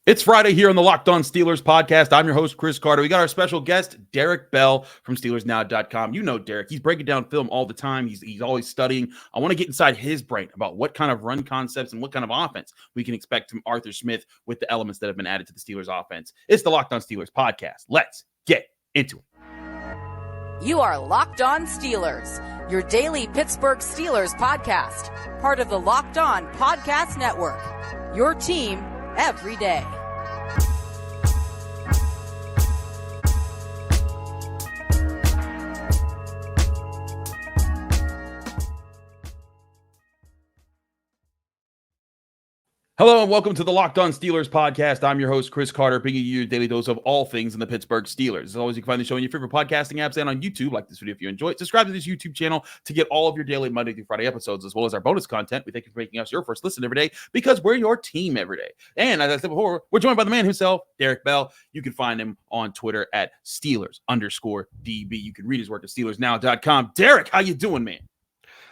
It's Friday here on the Locked On Steelers podcast. I'm your host, Chris Carter. We got our special guest, Derrick Bell from SteelersNow.com. You know Derrick. He's breaking down film all the time. He's always studying. I want to get inside his brain about what kind of run concepts and what kind of offense we can expect from Arthur Smith with the elements that have been added to the Steelers offense. It's the Locked On Steelers podcast. Let's get into it. You are Locked On Steelers, your daily Pittsburgh Steelers podcast, part of the Locked On Podcast Network, your team every day. Hello and welcome to the Locked On Steelers podcast. I'm your host, Chris Carter, bringing you your daily dose of all things in the Pittsburgh Steelers. As always, you can find the show on your favorite podcasting apps and on YouTube. Like this video if you enjoy it. Subscribe to this YouTube channel to get all of your daily Monday through Friday episodes, as well as our bonus content. We thank you for making us your first listen every day because we're your team every day. And as I said before, we're joined by the man himself, Derrick Bell. You can find him on Twitter at Steelers_DB. You can read his work at SteelersNow.com. Derrick, how you doing, man?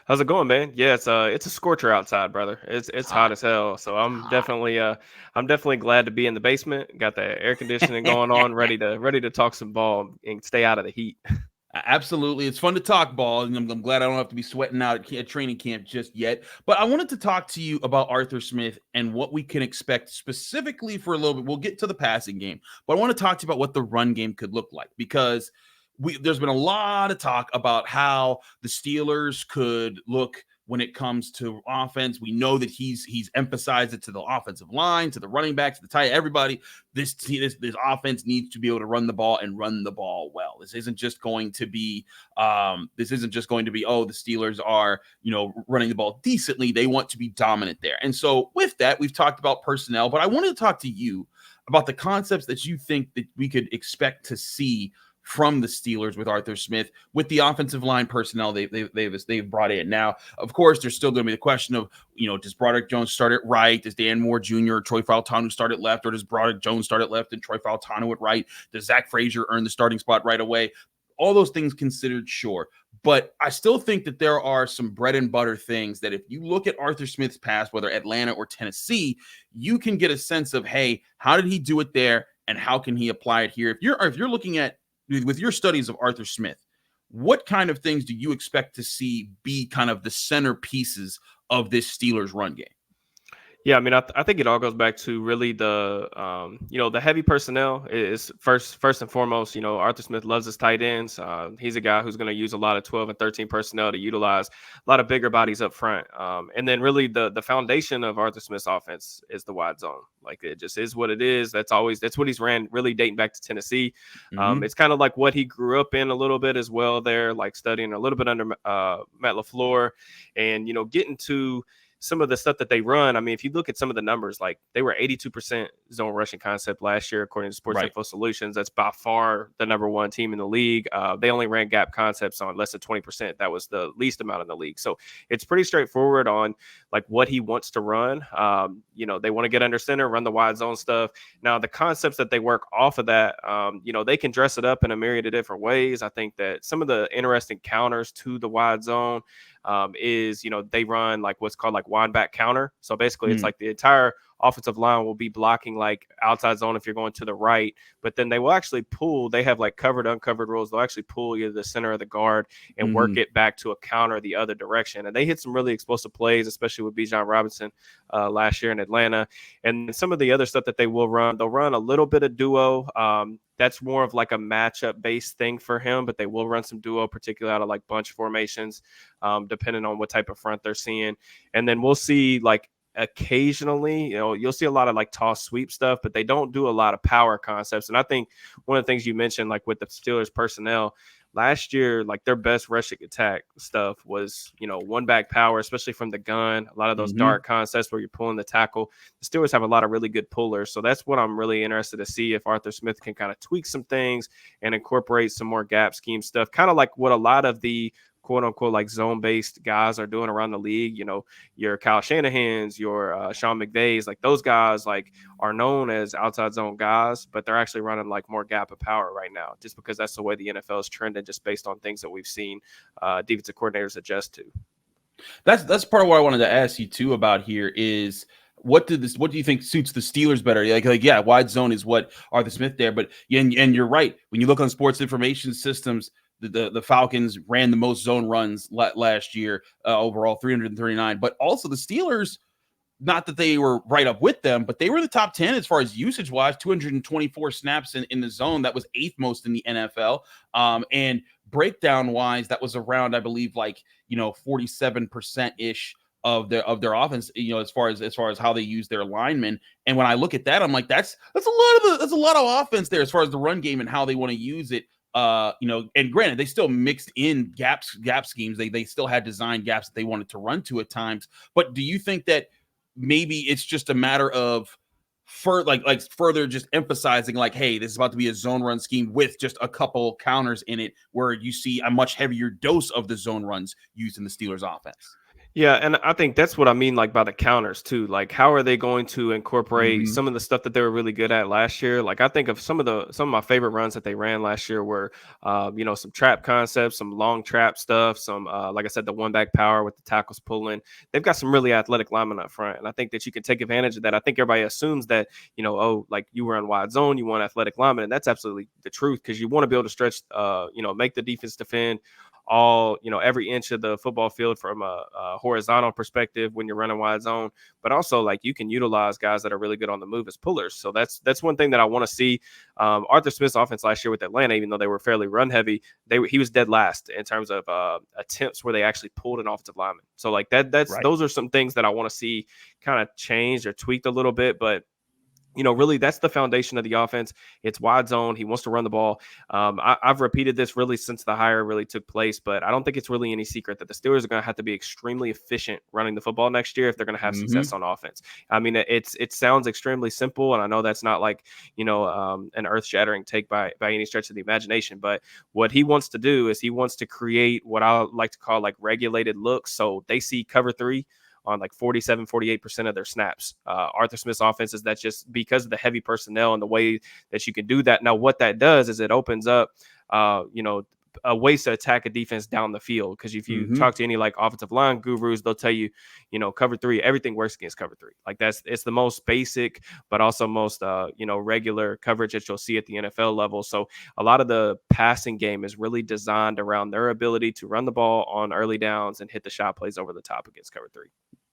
How's it going, man? Yeah, it's a scorcher outside, brother. It's hot as hell. So I'm definitely glad to be in the basement. Got the air conditioning going on, ready to talk some ball and stay out of the heat. Absolutely. It's fun to talk ball, and I'm glad I don't have to be sweating out at training camp just yet. But I wanted to talk to you about Arthur Smith and what we can expect specifically for a little bit. We'll get to the passing game, but I want to talk to you about what the run game could look like, because there's been a lot of talk about how the Steelers could look when it comes to offense. We know that he's emphasized it to the offensive line, to the running backs, to the tight, everybody. This offense needs to be able to run the ball and run the ball well. This isn't just going to be the Steelers are, running the ball decently. They want to be dominant there. And so with that, we've talked about personnel, but I wanted to talk to you about the concepts that you think that we could expect to see from the Steelers with Arthur Smith, with the offensive line personnel they've brought in. Now, of course, there's still going to be the question of, does Broderick Jones start at right? Does Dan Moore Jr. or Troy Fautanu start at left? Or does Broderick Jones start at left and Troy Fautanu at right? Does Zach Frazier earn the starting spot right away? All those things considered, sure. But I still think that there are some bread and butter things that if you look at Arthur Smith's past, whether Atlanta or Tennessee, you can get a sense of, hey, how did he do it there? And how can he apply it here? If you're looking at, with your studies of Arthur Smith, what kind of things do you expect to see be kind of the centerpieces of this Steelers run game? Yeah, I mean, I think it all goes back to really the heavy personnel is first and foremost. Arthur Smith loves his tight ends. He's a guy who's going to use a lot of 12 and 13 personnel to utilize a lot of bigger bodies up front. And then really the foundation of Arthur Smith's offense is the wide zone. Like, it just is what it is. That's what he's ran really dating back to Tennessee. Mm-hmm. It's kind of like what he grew up in a little bit as well there, like studying a little bit under Matt LaFleur and, getting to some of the stuff that they run. I mean, if you look at some of the numbers, like they were 82% zone rushing concept last year, according to Sports Info Solutions. That's by far the number one team in the league. They only ran gap concepts on less than 20%. That was the least amount in the league. So it's pretty straightforward on like what he wants to run. They want to get under center, run the wide zone stuff. Now, the concepts that they work off of that, they can dress it up in a myriad of different ways. I think that some of the interesting counters to the wide zone is they run like what's called like wind back counter. So basically it's like the entire offensive line will be blocking like outside zone if you're going to the right, but then they will actually pull. They have like covered, uncovered rules. They'll actually pull you to the center of the guard and work it back to a counter the other direction. And they hit some really explosive plays, especially with Bijan Robinson last year in Atlanta. And some of the other stuff that they will run, they'll run a little bit of duo. That's more of like a matchup based thing for him, but they will run some duo, particularly out of like bunch formations, depending on what type of front they're seeing. And then we'll see like occasionally, you'll see a lot of like toss sweep stuff, but they don't do a lot of power concepts. And I think one of the things you mentioned, like with the Steelers personnel last year, like their best rushing attack stuff was, one back power, especially from the gun, a lot of those dart concepts where you're pulling the tackle. The Steelers have a lot of really good pullers. So that's what I'm really interested to see if Arthur Smith can kind of tweak some things and incorporate some more gap scheme stuff, kind of like what a lot of the quote unquote like zone based guys are doing around the league. Your Kyle Shanahan's, your Sean McVay's, like those guys like are known as outside zone guys, but they're actually running like more gap of power right now, just because that's the way the NFL is trending, just based on things that we've seen defensive coordinators adjust to. That's part of what I wanted to ask you too about here is What do you think suits the Steelers better? Yeah, wide zone is what Arthur Smith there, but and you're right. When you look on sports information systems, the Falcons ran the most zone runs last year overall, 339. But also the Steelers, not that they were right up with them, but they were in the top 10 as far as usage wise, 224 snaps in the zone. That was eighth most in the NFL. And breakdown wise, that was around, I believe, 47% ish of their offense, as far as how they use their linemen. And when I look at that, I'm like, that's a lot of offense there as far as the run game and how they want to use it. And granted, they still mixed in gap schemes. They still had design gaps that they wanted to run to at times. But do you think that maybe it's just a matter of further just emphasizing hey, this is about to be a zone run scheme with just a couple counters in it, where you see a much heavier dose of the zone runs used in the Steelers offense? Yeah, and I think that's what I mean, by the counters too. How are they going to incorporate some of the stuff that they were really good at last year? I think of some of my favorite runs that they ran last year were, some trap concepts, some long trap stuff, some, like I said, the one back power with the tackles pulling. They've got some really athletic linemen up front, and I think that you can take advantage of that. I think everybody assumes that, you were in wide zone, you want athletic linemen, and that's absolutely the truth, because you want to be able to stretch, make the defense defend every inch of the football field from a horizontal perspective when you're running wide zone, but also you can utilize guys that are really good on the move as pullers. So that's one thing that I want to see. Arthur Smith's offense last year with Atlanta, even though they were fairly run heavy, he was dead last in terms of attempts where they actually pulled an offensive lineman. So that's right. Those are some things that I want to see kind of changed or tweaked a little bit, but really that's the foundation of the offense. It's wide zone. He wants to run the ball. I've repeated this really since the hire really took place, but I don't think it's really any secret that the Steelers are going to have to be extremely efficient running the football next year if they're going to have success on offense. I mean, it sounds extremely simple, and I know that's not an earth-shattering take by any stretch of the imagination, but what he wants to do is he wants to create what I like to call regulated looks. So they see cover three on 47-48% of their snaps. Arthur Smith's offense is that just because of the heavy personnel and the way that you can do that. Now, what that does is it opens up, ways to attack a defense down the field. Because if you talk to any offensive line gurus, they'll tell you, cover three, everything works against cover three. It's the most basic, but also most, regular coverage that you'll see at the NFL level. So a lot of the passing game is really designed around their ability to run the ball on early downs and hit the shot plays over the top against cover three.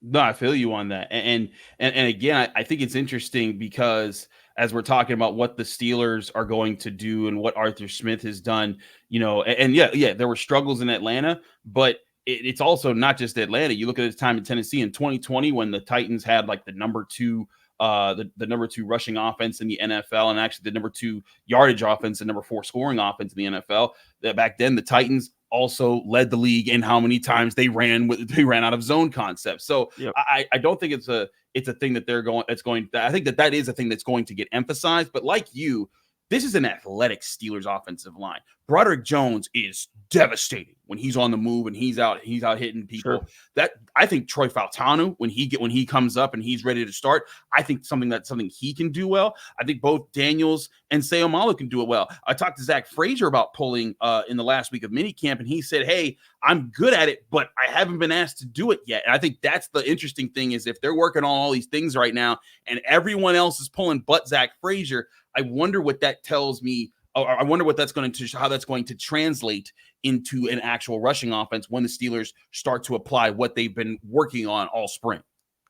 No, I feel you on that. And again, I think it's interesting because as we're talking about what the Steelers are going to do and what Arthur Smith has done, there were struggles in Atlanta, but it's also not just Atlanta. You look at his time in Tennessee in 2020 when the Titans had the number two rushing offense in the NFL, and actually the number 2 yardage offense and number 4 scoring offense in the NFL. Back then, the Titans also led the league in how many times they ran out of zone concepts. So yep. I don't think it's a thing that I think that is a thing that's going to get emphasized. But like you, this is an athletic Steelers offensive line. Broderick Jones is devastating when he's on the move and he's out hitting people. Sure. That I think Troy Fautanu, when he comes up and he's ready to start, I think something he can do well. I think both Daniels and Seumalo can do it well. I talked to Zach Frazier about pulling in the last week of minicamp, and he said, "Hey, I'm good at it, but I haven't been asked to do it yet." And I think that's the interesting thing is if they're working on all these things right now and everyone else is pulling but Zach Frazier, I wonder what that tells me. I wonder what how that's going to translate into an actual rushing offense when the Steelers start to apply what they've been working on all spring.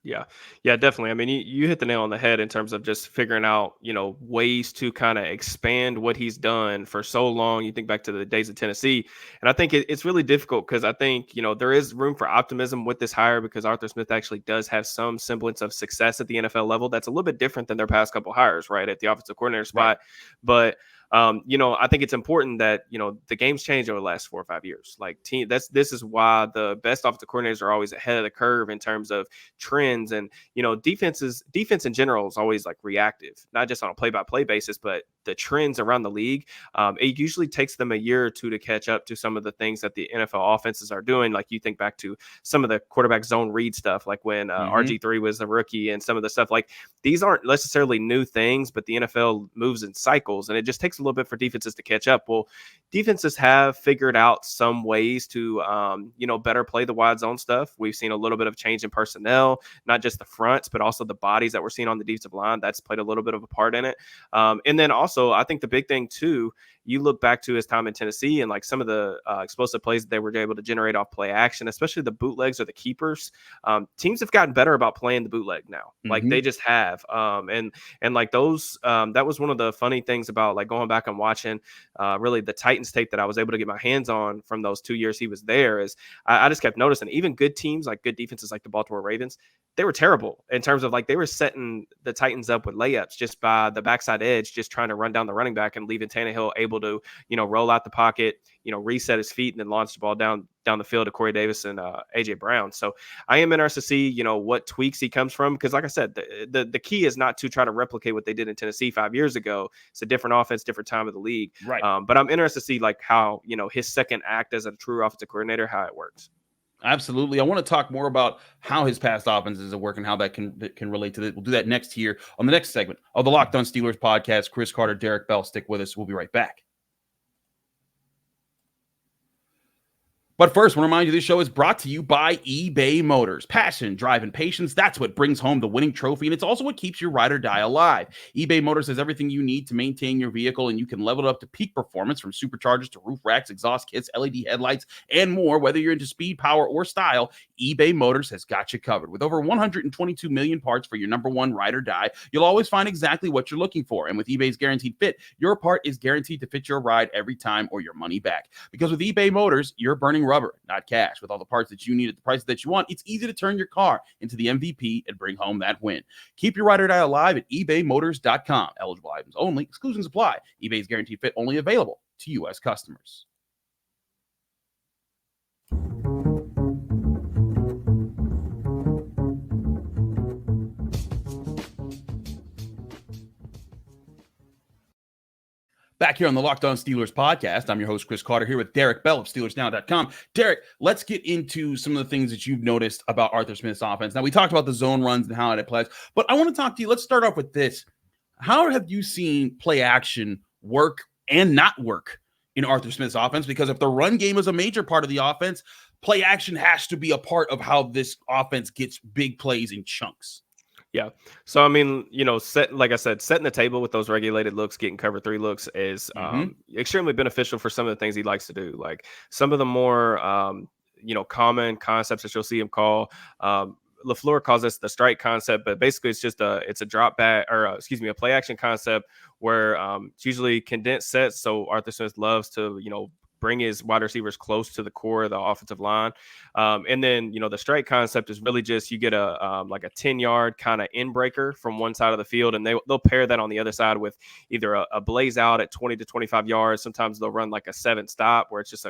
Yeah, definitely. I mean, you hit the nail on the head in terms of just figuring out, ways to kind of expand what he's done for so long. You think back to the days of Tennessee, and I think it's really difficult because I think, there is room for optimism with this hire because Arthur Smith actually does have some semblance of success at the NFL level. That's a little bit different than their past couple hires, right, at the offensive coordinator spot. Right. But I think it's important that, the game's changed over the last 4 or 5 years. This is why the best offensive coordinators are always ahead of the curve in terms of trends. And, defense in general is always reactive, not just on a play-by-play basis, but the trends around the league, it usually takes them a year or two to catch up to some of the things that the NFL offenses are doing. Like you think back to some of the quarterback zone read stuff, like when RG3 was a rookie, and some of the stuff like these aren't necessarily new things, but the NFL moves in cycles, and it just takes a little bit for defenses to catch up. Well, defenses have figured out some ways to, better play the wide zone stuff. We've seen a little bit of change in personnel, not just the fronts, but also the bodies that we're seeing on the defensive line. That's played a little bit of a part in it. And then also, I think the big thing too, you look back to his time in Tennessee and like some of the explosive plays that they were able to generate off play action, especially the bootlegs or the keepers. Teams have gotten better about playing the bootleg now. Like they just have. And like those, that was one of the funny things about like going back and watching really the Titans tape that I was able to get my hands on from those 2 years he was there, is I just kept noticing even good teams, like good defenses like the Baltimore Ravens, they were terrible in terms of like they were setting the Titans up with layups just by the backside edge, just trying to run down the running back and leaving Tannehill able to, roll out the pocket, reset his feet and then launch the ball down the field to Corey Davis and AJ Brown. So I am interested to see, what tweaks he comes from, because like I said, the key is not to try to replicate what they did in Tennessee 5 years ago. It's a different offense, different time of the league. Right. But I'm interested to see like how, his second act as a true offensive coordinator, how it works. Absolutely. I want to talk more about how his past offenses are working, how that can relate to this. We'll do that next here on the next segment of the Locked On Steelers podcast. Chris Carter, Derrick Bell, stick with us. We'll be right back. But first, I want to remind you this show is brought to you by eBay Motors. Passion, drive, and patience, that's what brings home the winning trophy, and it's also what keeps your ride or die alive. eBay Motors has everything you need to maintain your vehicle, and you can level it up to peak performance, from superchargers to roof racks, exhaust kits, LED headlights, and more. Whether you're into speed, power, or style, eBay Motors has got you covered. With over 122 million parts for your number one ride or die, you'll always find exactly what you're looking for. And with eBay's Guaranteed Fit, your part is guaranteed to fit your ride every time or your money back. Because with eBay Motors, you're burning rubber, not cash. With all the parts that you need at the price that you want, it's easy to turn your car into the MVP and bring home that win. Keep your ride or die alive at ebaymotors.com. Eligible items only. Exclusions apply. eBay's Guaranteed Fit only available to U.S. customers. Back here on the Locked On Steelers podcast, I'm your host, Chris Carter, here with Derrick Bell of SteelersNow.com. Derrick, let's get into some of the things that you've noticed about Arthur Smith's offense. Now, we talked about the zone runs and how it applies, but I want to talk to you. Let's start off with this. How have you seen play action work and not work in Arthur Smith's offense? Because if the run game is a major part of the offense, play action has to be a part of how this offense gets big plays in chunks. Yeah. So, I mean, like I said, setting the table with those regulated looks, getting cover 3 looks is extremely beneficial for some of the things he likes to do. Like some of the more, common concepts that you'll see him call. LaFleur calls this the strike concept, but basically it's just a drop back, or a play action concept where it's usually condensed sets. So Arthur Smith loves to, bring his wide receivers close to the core of the offensive line. And then, the strike concept is really just you get a 10-yard kind of in breaker from one side of the field, and they'll pair that on the other side with either a blaze out at 20 to 25 yards. Sometimes they'll run like a 7 stop where it's just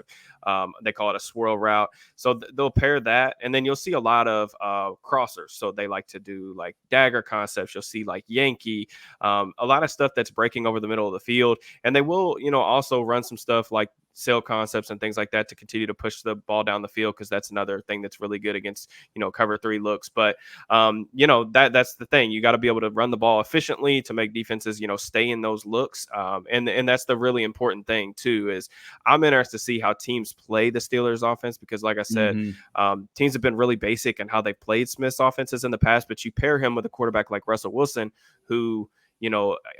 they call it a swirl route. So they'll pair that, and then you'll see a lot of crossers. So they like to do like dagger concepts. You'll see like Yankee, a lot of stuff that's breaking over the middle of the field. And they will, also run some stuff like sail concepts and things like that to continue to push the ball down the field, because that's another thing that's really good against cover 3 looks. But that's the thing, you got to be able to run the ball efficiently to make defenses stay in those looks, and that's the really important thing too. Is I'm interested to see how teams play the Steelers offense, because like I said, teams have been really basic in how they played Smith's offenses in the past, but you pair him with a quarterback like Russell Wilson, who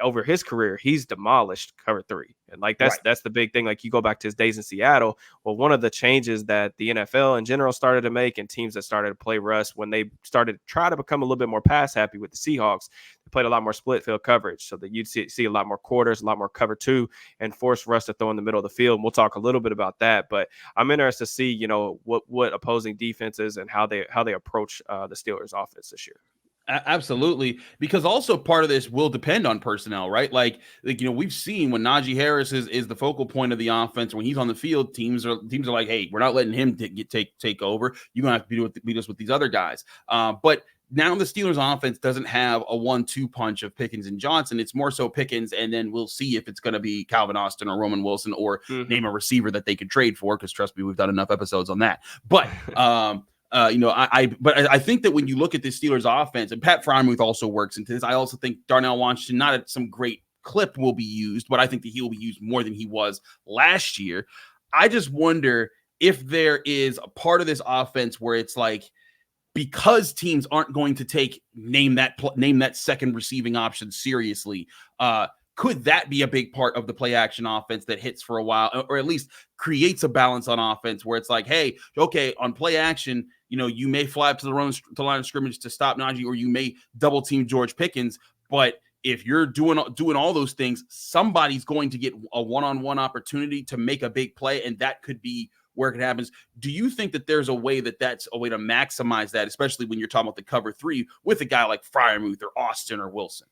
over his career, he's demolished cover 3. And like, that's the big thing. Like you go back to his days in Seattle. Well, one of the changes that the NFL in general started to make, and teams that started to play Russ, when they started to try to become a little bit more pass happy with the Seahawks, they played a lot more split field coverage, so that you'd see a lot more quarters, a lot more cover 2, and force Russ to throw in the middle of the field. And we'll talk a little bit about that, but I'm interested to see, what opposing defenses and how they approach the Steelers offense this year. Absolutely, because also part of this will depend on personnel, right? Like we've seen when Najee Harris is the focal point of the offense, when he's on the field, teams are like, hey, we're not letting him take over. You're gonna have to beat us with these other guys. But now the Steelers offense doesn't have a 1-2 punch of Pickens and Johnson. It's more so Pickens, and then we'll see if it's going to be Calvin Austin or Roman Wilson, or name a receiver that they could trade for, because trust me, we've done enough episodes on that. But I think that when you look at the Steelers offense, and Pat Freiermuth also works into this, I also think Darnell Washington, not at some great clip, will be used, but I think that he will be used more than he was last year. I just wonder if there is a part of this offense where it's like, because teams aren't going to name that second receiving option seriously, could that be a big part of the play action offense that hits for a while, or at least creates a balance on offense where it's like, hey, okay, on play action, you may fly up to the line of scrimmage to stop Najee, or you may double team George Pickens, but if you're doing all those things, somebody's going to get a one-on-one opportunity to make a big play, and that could be where it happens. Do you think that there's a way that's a way to maximize that, especially when you're talking about the cover three with a guy like Freiermuth or Austin or Wilson?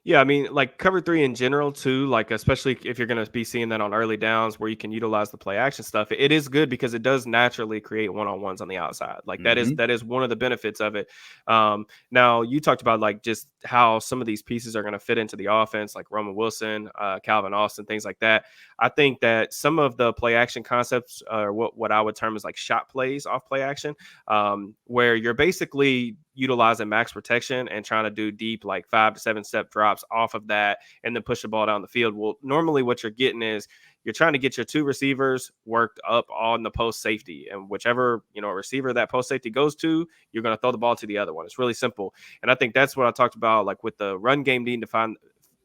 Yeah, I mean, like cover three in general too, like especially if you're going to be seeing that on early downs where you can utilize the play action stuff, it is good because it does naturally create one-on-ones on the outside. Like that is one of the benefits of it. Now you talked about like just how some of these pieces are going to fit into the offense, like Roman Wilson, Calvin Austin, things like that. I think that some of the play action concepts are what I would term as like shot plays off play action, where you're basically utilizing max protection and trying to do deep, like 5 to 7 step drops off of that and then push the ball down the field. Well, normally what you're getting is you're trying to get your two receivers worked up on the post safety, and whichever, receiver that post safety goes to, you're going to throw the ball to the other one. It's really simple. And I think that's what I talked about, like with the run game needing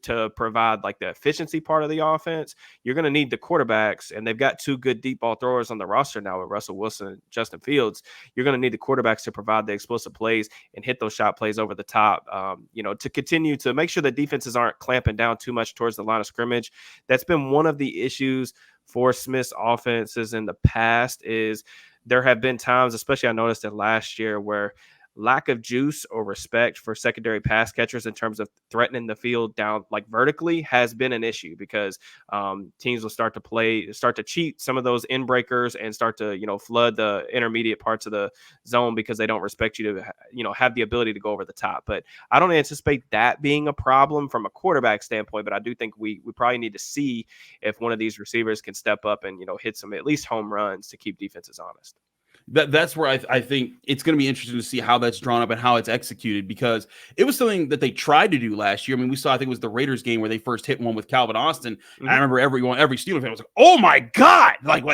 to provide like the efficiency part of the offense. You're going to need the quarterbacks, and they've got two good deep ball throwers on the roster now with Russell Wilson and Justin Fields. You're going to need the quarterbacks to provide the explosive plays and hit those shot plays over the top, to continue to make sure that defenses aren't clamping down too much towards the line of scrimmage. That's been one of the issues for Smith's offenses in the past. Is there have been times, especially I noticed it last year, where lack of juice or respect for secondary pass catchers in terms of threatening the field down like vertically has been an issue, because teams will start to cheat some of those in breakers and start to, flood the intermediate parts of the zone because they don't respect you to, have the ability to go over the top. But I don't anticipate that being a problem from a quarterback standpoint, but I do think we probably need to see if one of these receivers can step up and, hit some at least home runs to keep defenses honest. That's where I think it's going to be interesting to see how that's drawn up and how it's executed, because it was something that they tried to do last year. I mean, we saw, I think it was the Raiders game where they first hit one with Calvin Austin. I remember every Steelers fan was like, oh my God, like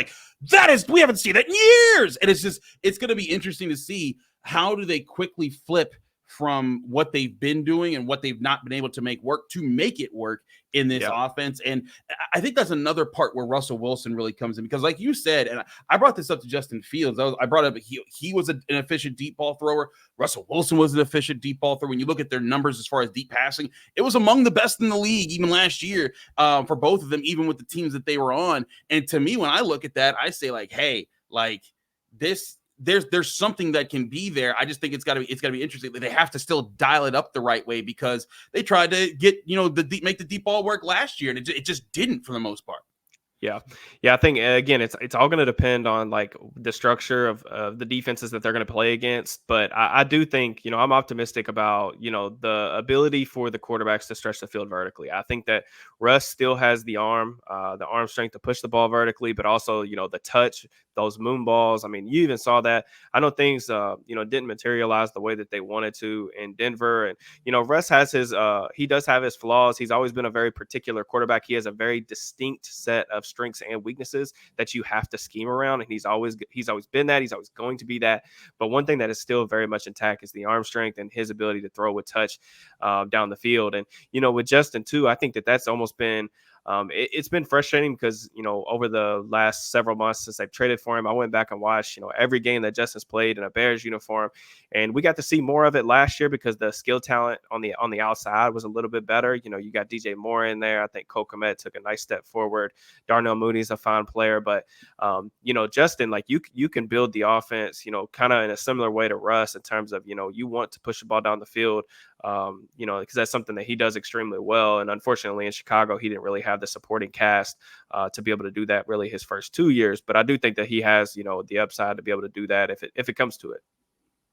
we haven't seen that in years. And it's going to be interesting to see how do they quickly flip from what they've been doing and what they've not been able to make work to make it work in this offense. And I think that's another part where Russell Wilson really comes in, because like you said, and I brought this up to Justin Fields, I brought up he was an efficient deep ball thrower. Russell Wilson was an efficient deep ball thrower. When you look at their numbers as far as deep passing, it was among the best in the league even last year for both of them, even with the teams that they were on. And to me, when I look at that, I say like, hey, like this, there's something that can be there. I just think it's got to be interesting. They have to still dial it up the right way, because they tried to get, make the deep ball work last year, and it just didn't for the most part. Yeah. I think again, it's all going to depend on like the structure of the defenses that they're going to play against. But I do think, I'm optimistic about, the ability for the quarterbacks to stretch the field vertically. I think that Russ still has the arm strength to push the ball vertically, but also, the touch, those moon balls. I mean, you even saw that. I know things, didn't materialize the way that they wanted to in Denver. And, Russ has he does have his flaws. He's always been a very particular quarterback. He has a very distinct set of strengths and weaknesses that you have to scheme around. And he's always been that. He's always going to be that. But one thing that is still very much intact is the arm strength and his ability to throw with touch down the field. And, with Justin too, I think that's almost been, it's been frustrating because, over the last several months since I've traded for him, I went back and watched, every game that Justin's played in a Bears uniform. And we got to see more of it last year because the skill talent on the outside was a little bit better. You got DJ Moore in there. I think Cole Kmet took a nice step forward. Darnell Mooney's a fine player. But, Justin, like you can build the offense, kind of in a similar way to Russ in terms of, you want to push the ball down the field, because that's something that he does extremely well. And unfortunately in Chicago, he didn't really have the supporting cast to be able to do that really his first 2 years. But I do think that he has, the upside to be able to do that if it comes to it.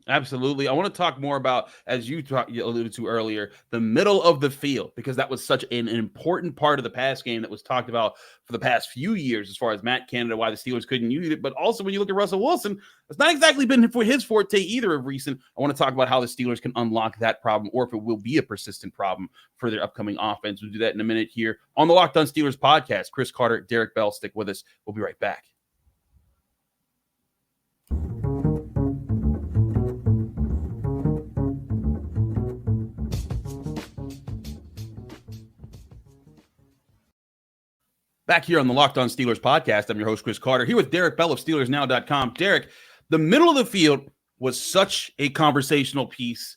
Absolutely. I want to talk more about, as you alluded to earlier, the middle of the field, because that was such an important part of the pass game that was talked about for the past few years, as far as Matt Canada, why the Steelers couldn't use it. But also, when you look at Russell Wilson, it's not exactly been for his forte either of recent. I want to talk about how the Steelers can unlock that problem, or if it will be a persistent problem for their upcoming offense. We'll do that in a minute here on the Locked On Steelers podcast. Chris Carter, Derrick Bell, stick with us. We'll be right back. Back here on the Locked On Steelers podcast, I'm your host, Chris Carter, here with Derrick Bell of SteelersNow.com. Derrick, the middle of the field was such a conversational piece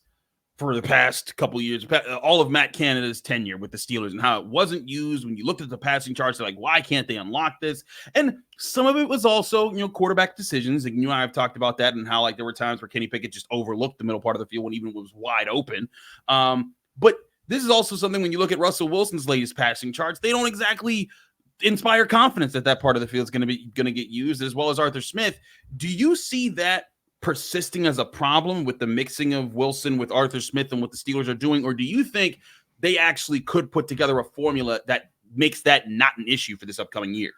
for the past couple of years, all of Matt Canada's tenure with the Steelers, and how it wasn't used. When you looked at the passing charts, they're like, why can't they unlock this? And some of it was also, quarterback decisions. And you and I have talked about that, and how like there were times where Kenny Pickett just overlooked the middle part of the field when even it was wide open. But this is also something, when you look at Russell Wilson's latest passing charts, they don't exactly inspire confidence that that part of the field is going to get used, as well as Arthur Smith. Do you see that persisting as a problem with the mixing of Wilson with Arthur Smith and what the Steelers are doing? Or do you think they actually could put together a formula that makes that not an issue for this upcoming year?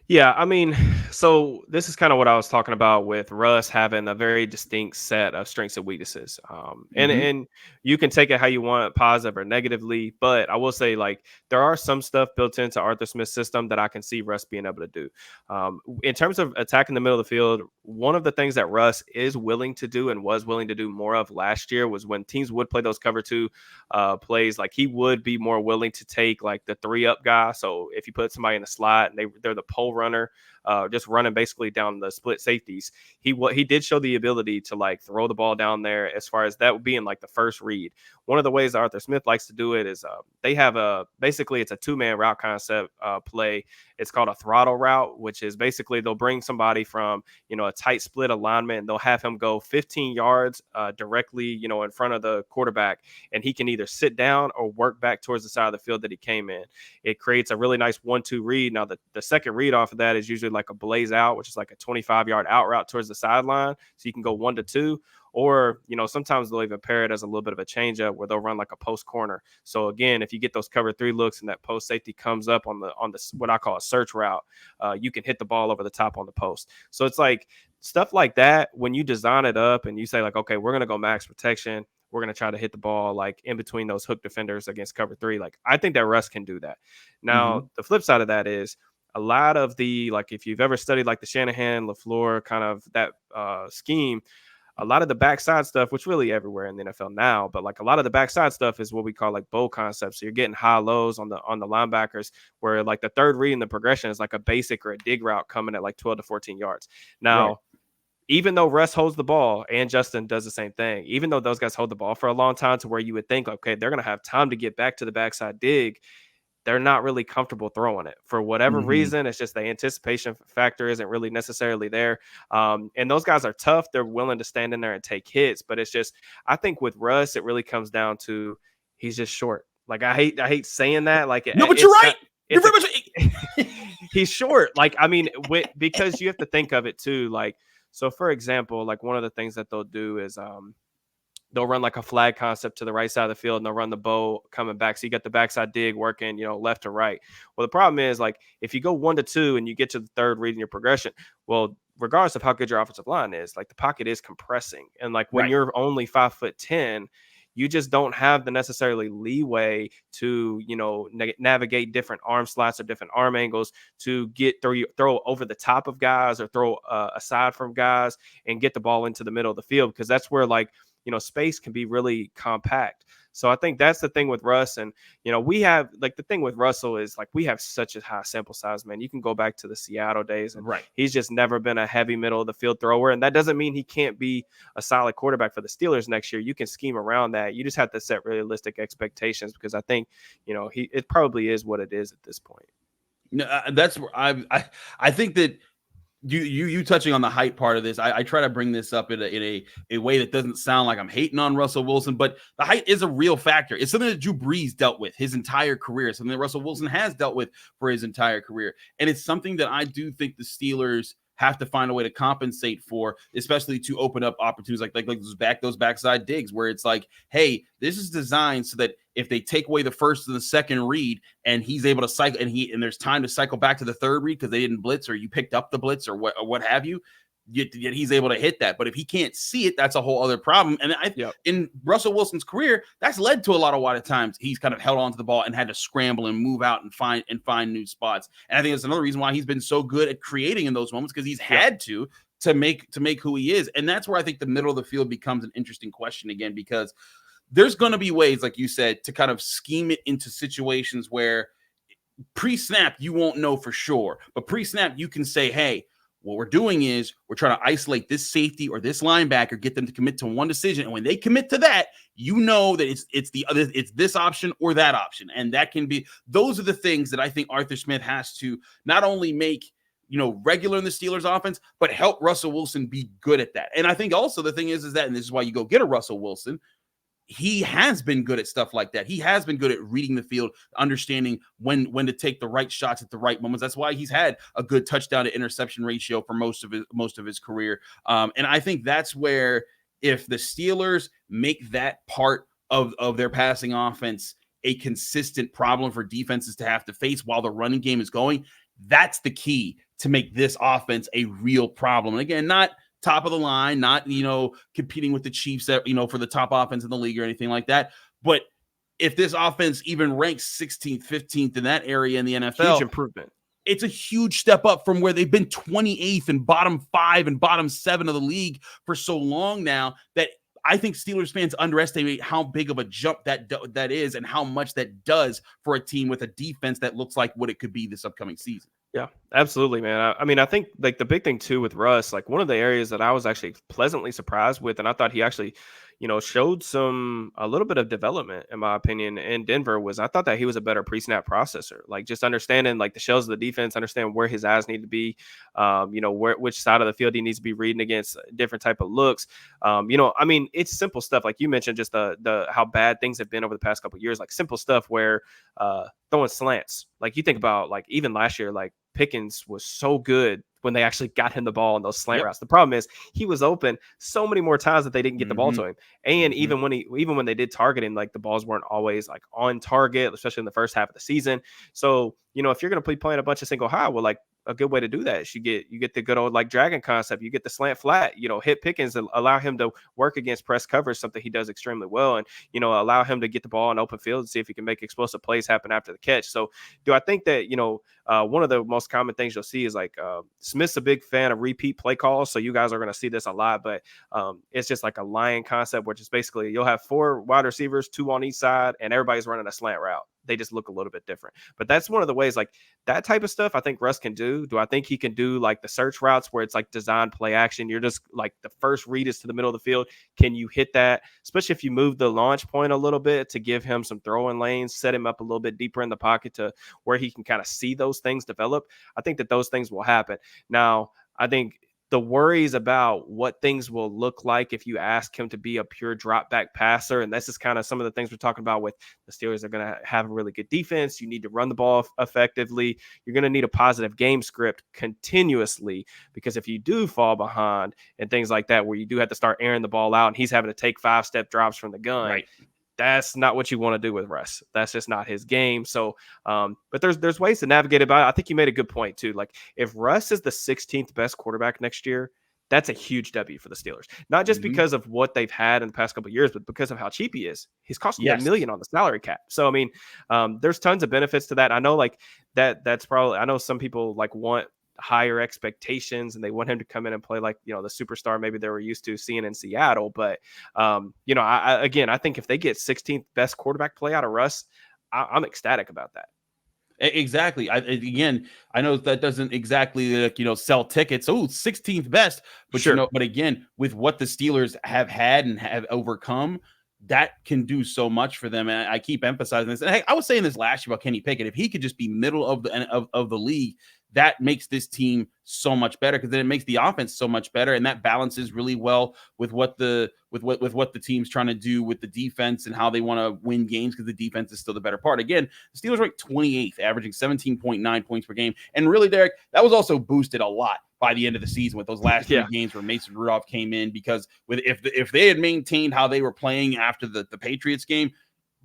Yeah, I mean, so this is kind of what I was talking about with Russ having a very distinct set of strengths and weaknesses. And you can take it how you want, positive or negatively, but I will say, like, there are some stuff built into Arthur Smith's system that I can see Russ being able to do. In terms of attacking the middle of the field, one of the things that Russ is willing to do and was willing to do more of last year was when teams would play those cover two plays, like he would be more willing to take like the 3-up guy. So if you put somebody in the slot and they're the pole runner, just running basically down the split safeties, he did show the ability to like throw the ball down there, as far as that being like the first read. One of the ways Arthur Smith likes to do it is they have basically it's a 2-man route concept play. It's called a throttle route, which is basically they'll bring somebody from, a tight split alignment, and they'll have him go 15 yards directly, in front of the quarterback, and he can either sit down or work back towards the side of the field that he came in. It creates a really nice 1-2 read. Now, the second read off of that is usually like a blaze out, which is like a 25-yard out route towards the sideline. So you can go 1-2. Or, sometimes they'll even pair it as a little bit of a changeup where they'll run like a post corner. So again, if you get those cover 3 looks and that post safety comes up on the what I call a search route, you can hit the ball over the top on the post. So it's like stuff like that. When you design it up and you say like, okay, we're going to go max protection, we're going to try to hit the ball like in between those hook defenders against cover 3. Like, I think that Russ can do that. Now, the flip side of that is a lot of the, like, if you've ever studied like the Shanahan, LaFleur kind of that scheme, a lot of the backside stuff, which really everywhere in the NFL now, but like a lot of the backside stuff is what we call like bowl concepts. So you're getting high lows on the linebackers, where like the third read in the progression is like a basic or a dig route coming at like 12 to 14 yards. Now, right, even though Russ holds the ball and Justin does the same thing, even though those guys hold the ball for a long time to where you would think, okay, they're going to have time to get back to the backside dig, they're not really comfortable throwing it for whatever reason. It's just the anticipation factor isn't really necessarily there. And those guys are tough. They're willing to stand in there and take hits. But it's just, I think with Russ, it really comes down to he's just short. Like, I hate saying that. Like, no, but you're right. You're very much. He's short. Like, I mean, because you have to think of it too. Like, so for example, like one of the things that they'll do is, they'll run like a flag concept to the right side of the field, and they'll run the bow coming back. So you got the backside dig working, left to right. Well, the problem is, like, if you go 1-2 and you get to the third read in your progression, well, regardless of how good your offensive line is, like the pocket is compressing. And like when you're only 5'10", you just don't have the necessarily leeway to, navigate different arm slots or different arm angles to throw over the top of guys or throw aside from guys and get the ball into the middle of the field, because that's where like, space can be really compact. So I think that's the thing with Russ. And, we have like the thing with Russell is like we have such a high sample size, man. You can go back to the Seattle days, and he's just never been a heavy middle of the field thrower. And that doesn't mean he can't be a solid quarterback for the Steelers next year. You can scheme around that. You just have to set realistic expectations, because I think, it probably is what it is at this point. No, that's where I think that you touching on the hype part of this, I try to bring this up in a way that doesn't sound like I'm hating on Russell Wilson, but the height is a real factor. It's something that Drew Brees dealt with his entire career, something that Russell Wilson has dealt with for his entire career. And it's something that I do think the Steelers have to find a way to compensate for, especially to open up opportunities like those backside digs where it's like, hey, this is designed so that if they take away the first and the second read and he's able to cycle and there's time to cycle back to the third read because they didn't blitz or you picked up the blitz or what have you, yet he's able to hit that. But if he can't see it, that's a whole other problem. And in Russell Wilson's career, that's led to a lot of times he's kind of held onto the ball and had to scramble and move out and find new spots. And I think that's another reason why he's been so good at creating in those moments, because he's had to make who he is. And that's where I think the middle of the field becomes an interesting question again, because there's going to be ways, like you said, to kind of scheme it into situations where pre-snap you won't know for sure, but pre-snap you can say, hey, what we're doing is we're trying to isolate this safety or this linebacker, get them to commit to one decision. And when they commit to that, you know that it's this option or that option. And that can be, those are the things that I think Arthur Smith has to not only make, regular in the Steelers offense, but help Russell Wilson be good at that. And I think also the thing is that, and this is why you go get a Russell Wilson, he has been good at stuff like that. He has been good at reading the field, understanding when to take the right shots at the right moments. That's why he's had a good touchdown to interception ratio for most of his career. And I think that's where, if the Steelers make that part of their passing offense a consistent problem for defenses to have to face while the running game is going, that's the key to make this offense a real problem. And again, not top of the line, not, competing with the Chiefs, for the top offense in the league or anything like that. But if this offense even ranks 16th, 15th in that area in the NFL, huge improvement. It's a huge step up from where they've been 28th and bottom 5 and bottom 7 of the league for so long now, that I think Steelers fans underestimate how big of a jump that is and how much that does for a team with a defense that looks like what it could be this upcoming season. Yeah, absolutely, man. I mean, I think like the big thing too with Russ, like one of the areas that I was actually pleasantly surprised with, and I thought he actually, showed a little bit of development, in my opinion, in Denver, was I thought that he was a better pre-snap processor, like just understanding like the shells of the defense, understand where his eyes need to be, which side of the field he needs to be reading against, different type of looks. I mean, it's simple stuff like you mentioned, just the how bad things have been over the past couple of years, like simple stuff where throwing slants, like you think about like even last year, like Pickens was so good when they actually got him the ball on those slant routes. The problem is he was open so many more times that they didn't get the ball to him. And even when they did target him, like the balls weren't always like on target, especially in the first half of the season. So, if you're going to be playing a bunch of single high, well, like a good way to do that is you get the good old like dragon concept. You get the slant flat, hit Pickens and allow him to work against press coverage, something he does extremely well, and allow him to get the ball in open field and see if he can make explosive plays happen after the catch. So do I think that one of the most common things you'll see is like Smith's a big fan of repeat play calls, so you guys are going to see this a lot, but it's just like a lion concept, which is basically you'll have 4 wide receivers, 2 on each side, and everybody's running a slant route. They just look a little bit different. But that's one of the ways, like that type of stuff I think Russ can do. Do I think he can do like the search routes where it's like designed play action? You're just like the first read is to the middle of the field. Can you hit that? Especially if you move the launch point a little bit to give him some throwing lanes, set him up a little bit deeper in the pocket to where he can kind of see those things develop. I think that those things will happen. Now, I think the worries about what things will look like if you ask him to be a pure drop back passer. And this is kind of some of the things we're talking about with the Steelers are going to have a really good defense. You need to run the ball effectively. You're going to need a positive game script continuously, because if you do fall behind and things like that, where you do have to start airing the ball out and he's having to take 5-step drops from the gun, right, that's not what you want to do with Russ. That's just not his game. So, but there's ways to navigate about it. I think you made a good point too. Like if Russ is the 16th best quarterback next year, that's a huge W for the Steelers. Not just because of what they've had in the past couple of years, but because of how cheap he is. He's costing $1 million on the salary cap. So, I mean, there's tons of benefits to that. I know like that's probably, I know some people like want higher expectations and they want him to come in and play like, the superstar maybe they were used to seeing in Seattle. But, I think if they get 16th best quarterback play out of Russ, I'm ecstatic about that. Exactly. I know that doesn't exactly sell tickets. Oh, 16th best, but sure. But again, with what the Steelers have had and have overcome, that can do so much for them. And I keep emphasizing this. And hey, I was saying this last year about Kenny Pickett. If he could just be middle of the league, that makes this team so much better, because then it makes the offense so much better, and that balances really well with what the team's trying to do with the defense and how they want to win games, because the defense is still the better part. Again, the Steelers ranked 28th, averaging 17.9 points per game, and really, Derek, that was also boosted a lot by the end of the season with those last 3 games where Mason Rudolph came in, because if they had maintained how they were playing after the Patriots game,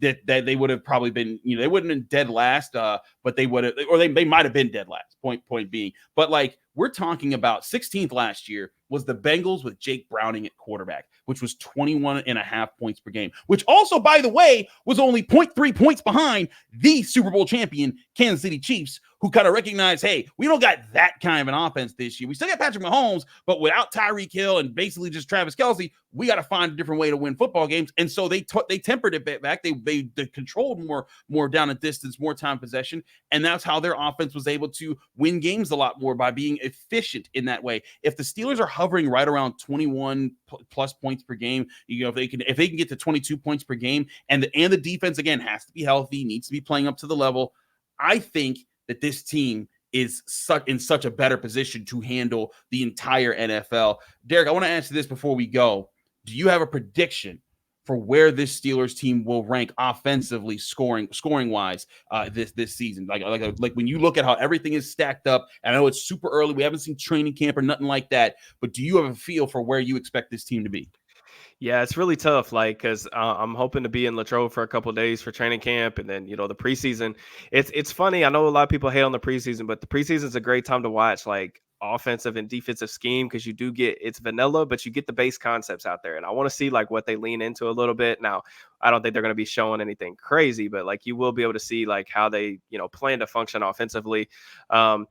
that they would have probably been, they wouldn't have been dead last, but they would have, or they might have been dead last, point being. But like, we're talking about 16th last year was the Bengals with Jake Browning at quarterback, which was 21.5 points per game, which also, by the way, was only 0.3 points behind the Super Bowl champion Kansas City Chiefs, who kind of recognized, hey, we don't got that kind of an offense this year. We still got Patrick Mahomes, but without Tyreek Hill and basically just Travis Kelce, we got to find a different way to win football games. And so they tempered it back. They controlled more down at distance, more time possession, and that's how their offense was able to win games a lot more, by being efficient in that way. If the Steelers are hovering right around 21 plus points per game, if they can get to 22 points per game, and the defense again has to be healthy, needs to be playing up to the level, I think that this team is in such a better position to handle the entire NFL. Derek, I want to ask you this before we go. Do you have a prediction for where this Steelers team will rank offensively, scoring wise, this season? Like when you look at how everything is stacked up, and I know it's super early, we haven't seen training camp or nothing like that, but do you have a feel for where you expect this team to be? Yeah, it's really tough, because I'm hoping to be in Latrobe for a couple of days for training camp, and then the preseason. It's funny. I know a lot of people hate on the preseason, but the preseason is a great time to watch like offensive and defensive scheme, because you do get, it's vanilla, but you get the base concepts out there, and I want to see like what they lean into a little bit. Now, I don't think they're going to be showing anything crazy, but like you will be able to see like how they plan to function offensively. I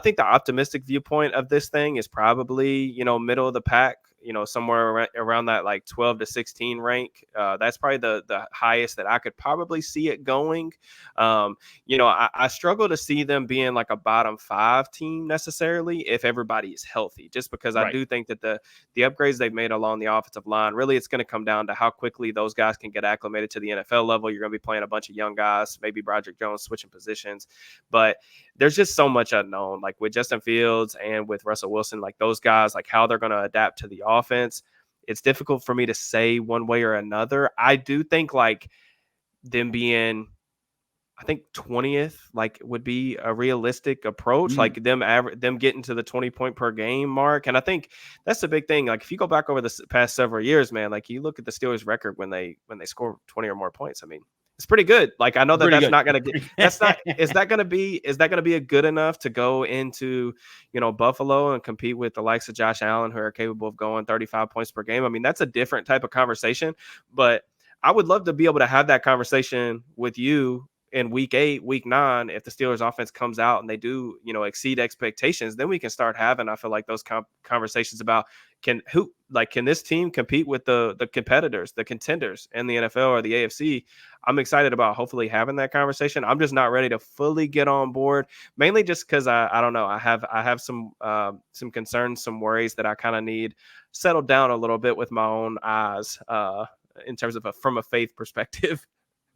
think the optimistic viewpoint of this thing is probably middle of the pack. Somewhere around that like 12 to 16 rank. That's probably the highest that I could probably see it going. I struggle to see them being like a bottom 5 team necessarily if everybody is healthy, just because I do think that the upgrades they've made along the offensive line, really it's going to come down to how quickly those guys can get acclimated to the NFL level. You're going to be playing a bunch of young guys, maybe Broderick Jones switching positions, but there's just so much unknown, like with Justin Fields and with Russell Wilson, like those guys, like how they're going to adapt to the offense. It's difficult for me to say one way or another. I do think like them being, I think 20th like would be a realistic approach, like them getting to the 20 point per game mark. And I think that's the big thing. Like if you go back over the past several years, man, like you look at the Steelers record when they score 20 or more points. I mean, it's pretty good. Like I know that's not going to get. That's not. Is that going to be a good enough to go into Buffalo and compete with the likes of Josh Allen, who are capable of going 35 points per game? I mean, that's a different type of conversation. But I would love to be able to have that conversation with you in week 8, week 9, if the Steelers offense comes out and they do, exceed expectations, then we can start having, I feel like, those conversations about can this team compete with the competitors, the contenders in the NFL or the AFC? I'm excited about hopefully having that conversation. I'm just not ready to fully get on board, mainly just because I don't know. I have some concerns, some worries that I kind of need settled down a little bit with my own eyes in terms of from a faith perspective.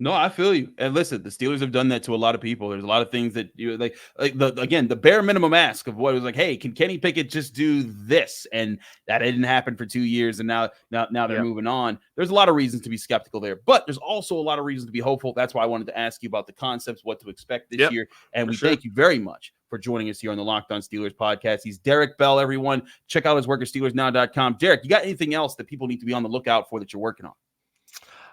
No, I feel you. And listen, the Steelers have done that to a lot of people. There's a lot of things that the bare minimum ask of what was like, hey, can Kenny Pickett just do this? And that didn't happen for 2 years. And now they're moving on. There's a lot of reasons to be skeptical there, but there's also a lot of reasons to be hopeful. That's why I wanted to ask you about the concepts, what to expect this year. And we thank you very much for joining us here on the Locked On Steelers podcast. He's Derrick Bell, everyone. Check out his work at SteelersNow.com. Derrick, you got anything else that people need to be on the lookout for that you're working on?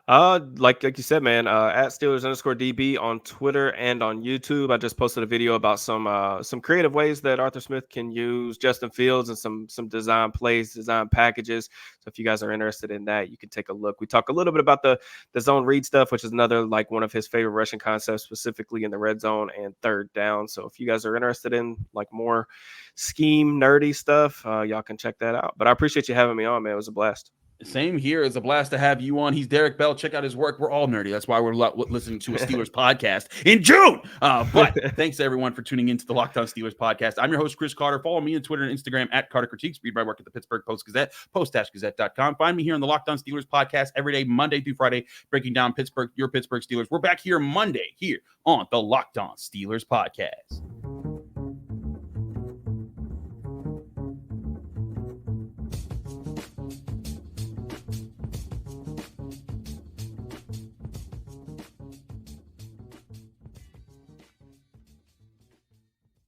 Like you said, man, at Steelers_DB on Twitter and on YouTube. I just posted a video about some creative ways that Arthur Smith can use Justin Fields and some design plays, design packages. So if you guys are interested in that, you can take a look. We talk a little bit about the zone read stuff, which is another like one of his favorite rushing concepts, specifically in the red zone and third down. So if you guys are interested in like more scheme nerdy stuff, y'all can check that out. But I appreciate you having me on, man. It was a blast. Same here. It's a blast to have you on. He's Derrick Bell. Check out his work. We're all nerdy. That's why we're listening to a Steelers podcast in June. But thanks to everyone for tuning into the Locked On Steelers podcast. I'm your host, Chris Carter. Follow me on Twitter and Instagram at Carter Critiques. Read my work at the Pittsburgh Post-Gazette, post-gazette.com. Find me here on the Locked On Steelers podcast every day, Monday through Friday, breaking down your Pittsburgh Steelers. We're back here Monday here on the Locked On Steelers podcast.